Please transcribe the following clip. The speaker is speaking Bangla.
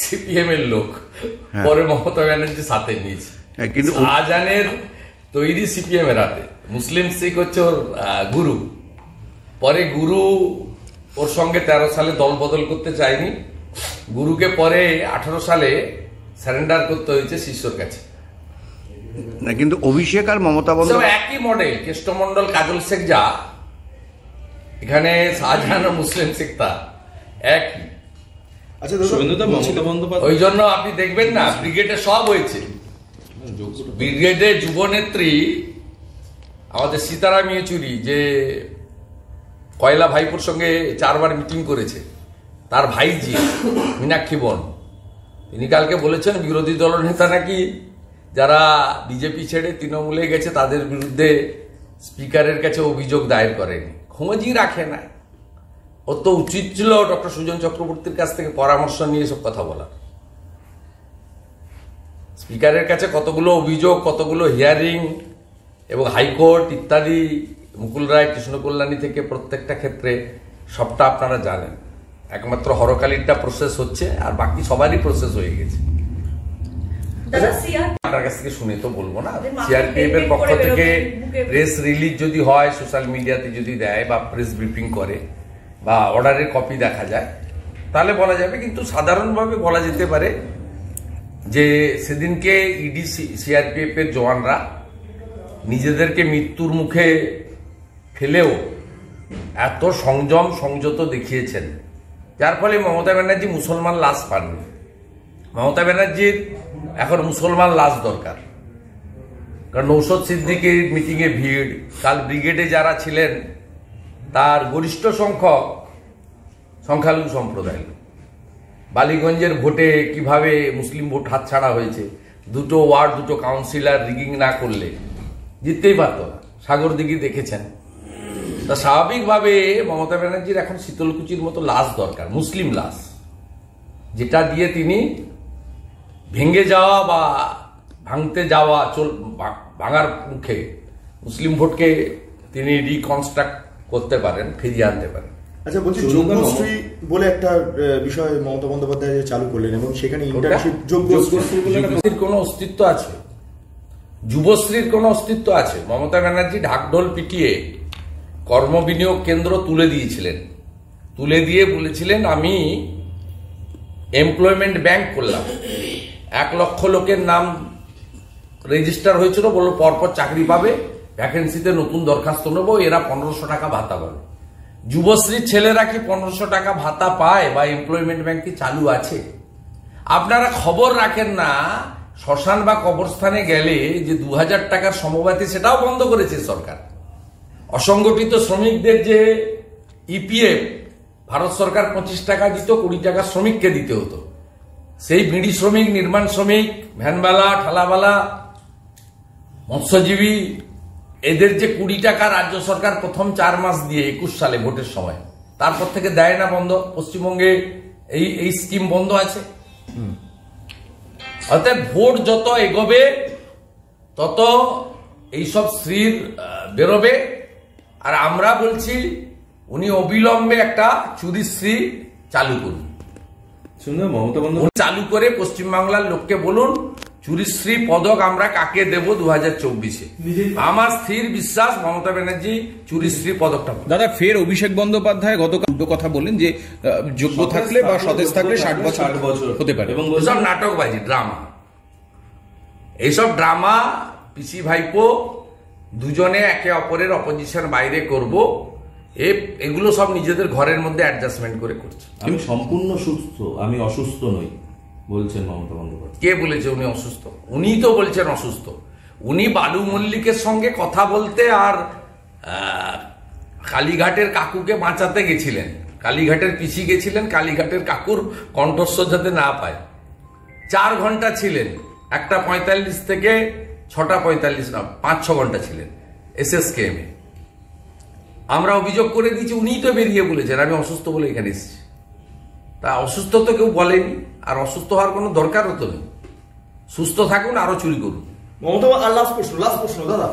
সিপিএম এর লোক, পরে মমতা ব্যানার্জি সাথে নিয়েছে। কিন্তু শাহজাহানের তৈরি সিপিএম এর হাতে, মুসলিম শিখ হচ্ছে ওর গুরু। পরে গুরু ওর সঙ্গে 13 সালে দল বদল করতে চায়নি, গুরুকে পরে 18 সালে সারেন্ডার করতে হয়েছে শিষ্যর কাছে। না, কিন্তু অভিষেক আর মমতা বন্দ্যোপাধ্যায় একই মডেল, কেষ্টমন্ডল কাজল শেখ যা, এখানে শাহজাহান ও মুসলিম শিখতা একই। ওই জন্য আপনি দেখবেন না, ব্রিগেডে সব হয়েছে। ব্রিগেডে যুবনেত্রী আমাদের সীতারাম ইয়েচুরি, যে কয়লা ভাইপুর সঙ্গে 4 বার মিটিং করেছে, তার ভাইজি মীনাক্ষী বোন, তিনি কালকে বলেছেন বিরোধী দলনেতা নাকি যারা বিজেপি ছেড়ে তৃণমূলে গেছে তাদের বিরুদ্ধে স্পিকারের কাছে অভিযোগ দায়ের করেনি, খোঁজই রাখে না। ও তো উচিত ছিল ডক্টর সুজন চক্রবর্তীর কাছ থেকে পরামর্শ নিয়ে সব কথা বলা। স্পিকারের কাছে কতগুলো অভিযোগ, কতগুলো হিয়ারিং এবং হাইকোর্ট ইত্যাদি, মুকুল রায়, কৃষ্ণ কল্যাণী থেকে প্রত্যেকটা ক্ষেত্রে সবটা আপনারা জানেন। একমাত্র হরকালিরটা প্রসেস হচ্ছে, আর বাকি সবারই প্রসেস হয়ে গেছে। আপনার কাছ থেকে শুনে তো বলবো না। সিআরপিএফ এর পক্ষ থেকে প্রেস রিলিজ যদি হয়, সোশ্যাল মিডিয়াতে যদি দেয় বা প্রেস ব্রিফিং করে বা অর্ডারের কপি দেখা যায়, তাহলে বলা যাবে। কিন্তু সাধারণভাবে বলা যেতে পারে যে সেদিনকে ইডি সিআরপিএফ এর জওয়ানরা নিজেদেরকে মৃত্যুর মুখে ফেলেও এত সংযম সংযত দেখিয়েছেন, যার ফলে মমতা ব্যানার্জি মুসলমান লাশ পাননি। মমতা ব্যানার্জির এখন মুসলমান লাশ দরকার, কারণ নৌশদ সিদ্দিকীর মিটিংয়ে ভিড়, কাল ব্রিগেডে যারা ছিলেন তার গরিষ্ঠ সংখ্যক সংখ্যালঘু সম্প্রদায়। বালিগঞ্জের ভোটে কিভাবে মুসলিম ভোট হাতছাড়া হয়েছে, 2টো ওয়ার্ড 2টো কাউন্সিলর রিগিং না করলে জিততেই পারত না। সাগরদিঘি দেখেছেন। তা স্বাভাবিকভাবে মমতা ব্যানার্জির এখন শীতলকুচির মতো লাশ দরকার, মুসলিম লাশ, যেটা দিয়ে তিনি ভেঙে যাওয়া বা ভাঙতে যাওয়া ভাঙার মুখে মুসলিম ভোটকে তিনি রিকনস্ট্রাক্ট করতে পারেন, ফিরিয়ে আনতে পারেন। আচ্ছা, বলছি যোগ্যশ্রী বলে একটা বিষয় মমতা বন্দ্যোপাধ্যায় চালু করলেন এবং সেখানে ইন্টার্নশিপ যোগ্যশ্রীর কোনো অস্তিত্ব আছে, যুবশ্রীর কোনো অস্তিত্ব আছে। মমতা ব্যানার্জি ঢাকঢোল পিটিয়ে কর্মবিনিয়োগ কেন্দ্র তুলে দিয়েছিলেন, তুলে দিয়ে বলেছিলেন আমি এমপ্লয়মেন্ট ব্যাংক করলাম। 1 লক্ষ লোকের নাম রেজিস্টার হয়েছিল, বললো পরপর চাকরি পাবে, ভ্যাকেন্সিতে নতুন দরখাস্ত নেবো, এরা 1500 টাকা ভাতা পাবে। যুবশ্রীর ছেলেরা কি 1500 টাকা ভাতা পায় বা এমপ্লয়মেন্ট ব্যাংক কি চালু আছে? আপনারা খবর রাখেন না, শ্মশান বা কবরস্থানে গেলে যে 2000 টাকার সমবাতি, সেটাও বন্ধ করেছে সরকার। অসংগঠিত শ্রমিকদের যে ইপিএফ ভারত সরকার 25 টাকা দিত, 20 টাকা শ্রমিককে দিতে হতো। সেই বিড়ি শ্রমিক, নির্মাণ শ্রমিক, ভ্যানবালা, ঠালাবালা, মৎস্যজীবী, এদের যে 20 টাকা রাজ্য সরকার প্রথম 4 মাস দিয়ে 21 সালে ভোটের সময়, তারপর থেকে দেয় না, বন্ধ। পশ্চিমবঙ্গে এই স্কিম বন্ধ আছে। অর্থাৎ ভোট যত এগোবে তত এইসব শ্রীর বেরোবে। আর আমরা বলছি উনি অবিলম্বে একটা চুরিশ্রী চালু করুন, চালু করে পশ্চিমবাংলার লোককে বলুন চুরিশ্রী পদক আমরা কাকে দেব 2024-এ। আমার স্থির বিশ্বাস মমতা ব্যানার্জি চুরিশ্রী পদকটা। দাদা, ফের অভিষেক বন্দ্যোপাধ্যায় গতকাল কথা বললেন যে যোগ্য থাকলে বা সতেজ থাকলে 60 বছর হতে পারে, এবং এসব নাটকবাজি, ড্রামা, এইসব ড্রামা পিসি ভাইপো দুজনে একে অপরের অপোজিশন বাইরে করব, এগুলো সব নিজেদের ঘরের মধ্যে অ্যাডজাস্টমেন্ট করে করছে। আমি সম্পূর্ণ সুস্থ, আমি অসুস্থ নই বলছেন মমতা বন্দ্যোপাধ্যায়। কে বলেছে উনি অসুস্থ? উনিই তো বলছেন অসুস্থ। উনি বালু মল্লিকের সঙ্গে কথা বলতে আর কালীঘাটের কাকুকে বাঁচাতে গেছিলেন, কালীঘাটের পিসি গেছিলেন কালীঘাটের কাকুর কণ্ঠস্বর যাতে না পায়। 4 ঘন্টা ছিলেন, 1:45 থেকে 6:45 না 5-6 ঘন্টা ছিলেন এসএসকেএমে। আমরা অভিযোগ করে দিয়েছি, উনিই তো বেরিয়ে বলেছেন আমি অসুস্থ বলে এখানে এসেছি। তা অসুস্থ তো কেউ বলেনি, আর অসুস্থ হওয়ার কোনো দরকারও তো নেই। সুস্থ থাকুন, আরো চুরি করুন। মমতা, আর লাস্ট প্রশ্ন দাদা,